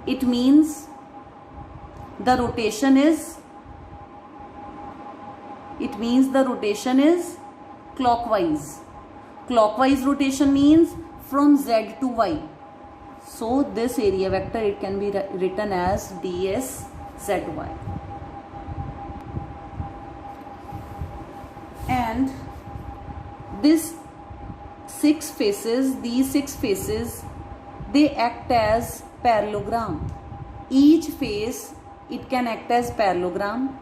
it means the rotation is clockwise. Clockwise rotation means from Z to Y. So this area vector, it can be written as ds zy. And these six faces, they act as parallelogram. Each face, it can act as parallelogram,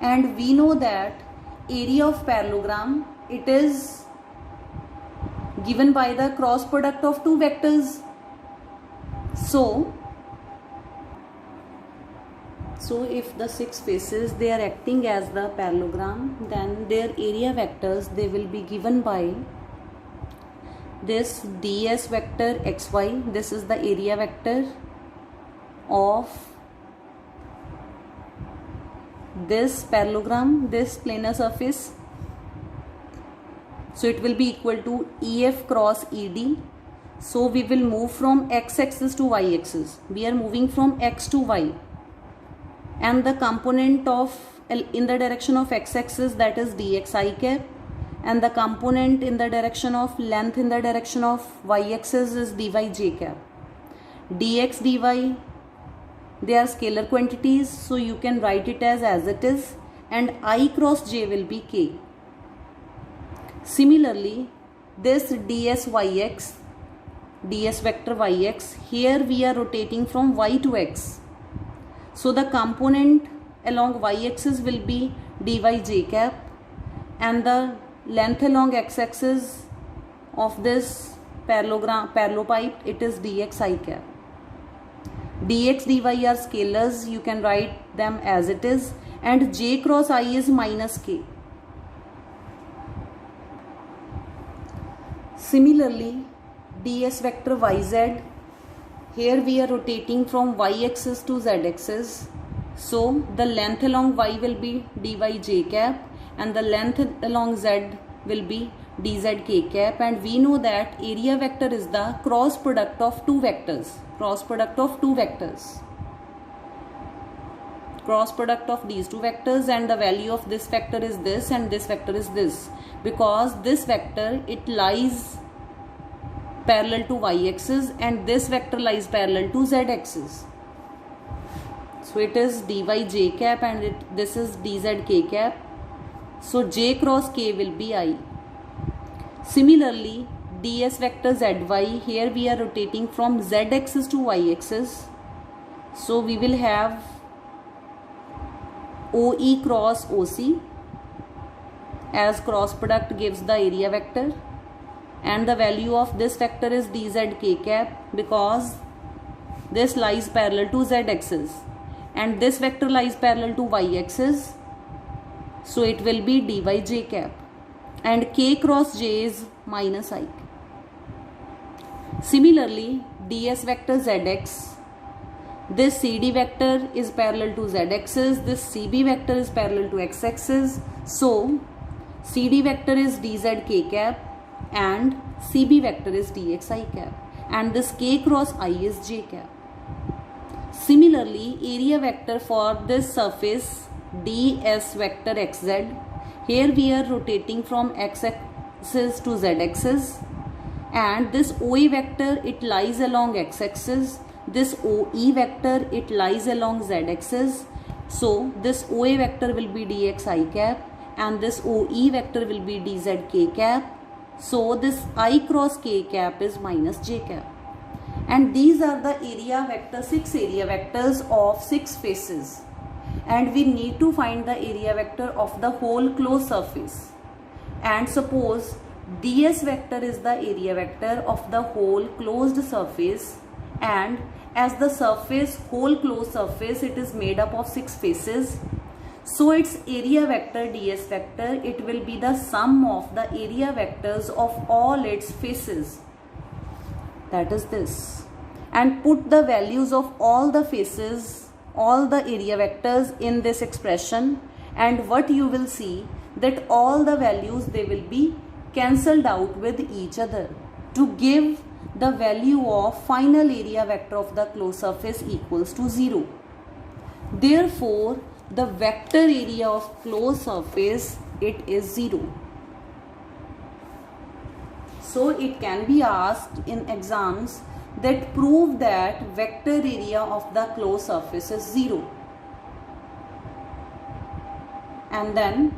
and we know that area of parallelogram, it is given by the cross product of two vectors. So if the six faces, they are acting as the parallelogram, then their area vectors, they will be given by this ds vector xy. This is the area vector of this parallelogram, this planar surface. So it will be equal to EF cross ED. So we will move from x-axis to y-axis. We are moving from x to y, and the component of in the direction of x-axis, that is dx I cap, and the component in the direction of length in the direction of y-axis is dy j cap. Dx dy, they are scalar quantities, so you can write it as it is, and I cross j will be k. Similarly, this ds yx, ds vector yx, here we are rotating from y to x. So the component along y-axis will be dy j cap, and the length along x-axis of this parallelopipe, it is dx I cap. Dx dy are scalars, you can write them as it is, and j cross I is minus k. Similarly, ds vector yz, here we are rotating from y-axis to z-axis. So the length along y will be dy j cap, and the length along z will be dz k cap, and we know that area vector is the cross product of two vectors. Cross product of these two vectors, and the value of this vector is this and this vector is this, because this vector, it lies parallel to y-axis and this vector lies parallel to z-axis. So it is dy j cap and this is dz k cap. So j cross k will be I. Similarly, ds vector zy, here we are rotating from z-axis to y-axis. So we will have OE cross OC, as cross product gives the area vector, and the value of this vector is dz k cap, because this lies parallel to z-axis and this vector lies parallel to y-axis. So it will be dy j cap, and k cross j is minus I. Similarly, ds vector zx, this CD vector is parallel to z-axis, this CB vector is parallel to x-axis. So CD vector is dz k cap and CB vector is dx I cap, and this k cross I is j cap. Similarly, area vector for this surface ds vector xz, here we are rotating from x-axis to z-axis, and this OA vector, it lies along x-axis, this OE vector, it lies along z-axis. So this OA vector will be dx I cap and this OE vector will be dz k cap. So this I cross k cap is minus j cap. And these are the area vector, 6 area vectors of 6 faces. And we need to find the area vector of the whole closed surface. And suppose ds vector is the area vector of the whole closed surface, and as the surface, whole closed surface, it is made up of 6 faces. So its area vector ds vector, it will be the sum of the area vectors of all its faces. That is this. And put the values of all the faces, all the area vectors in this expression, and what you will see that all the values, they will be cancelled out with each other to give the value of final area vector of the closed surface equals to 0. Therefore, the vector area of closed surface, it is 0. So it can be asked in exams that prove that vector area of the closed surface is 0. And then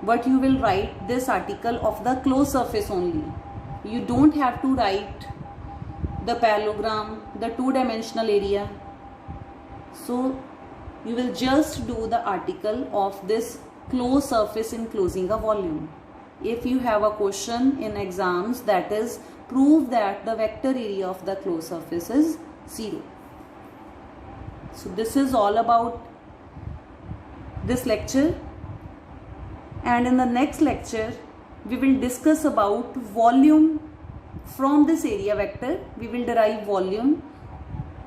what you will write, this article of the closed surface only. You don't have to write the parallelogram, the two-dimensional area. So you will just do the article of this closed surface enclosing a volume. If you have a question in exams, that is, prove that the vector area of the closed surface is 0. So this is all about this lecture, and in the next lecture we will discuss about volume. From this area vector we will derive volume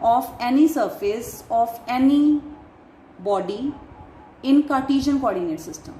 of any surface of any body in Cartesian coordinate system.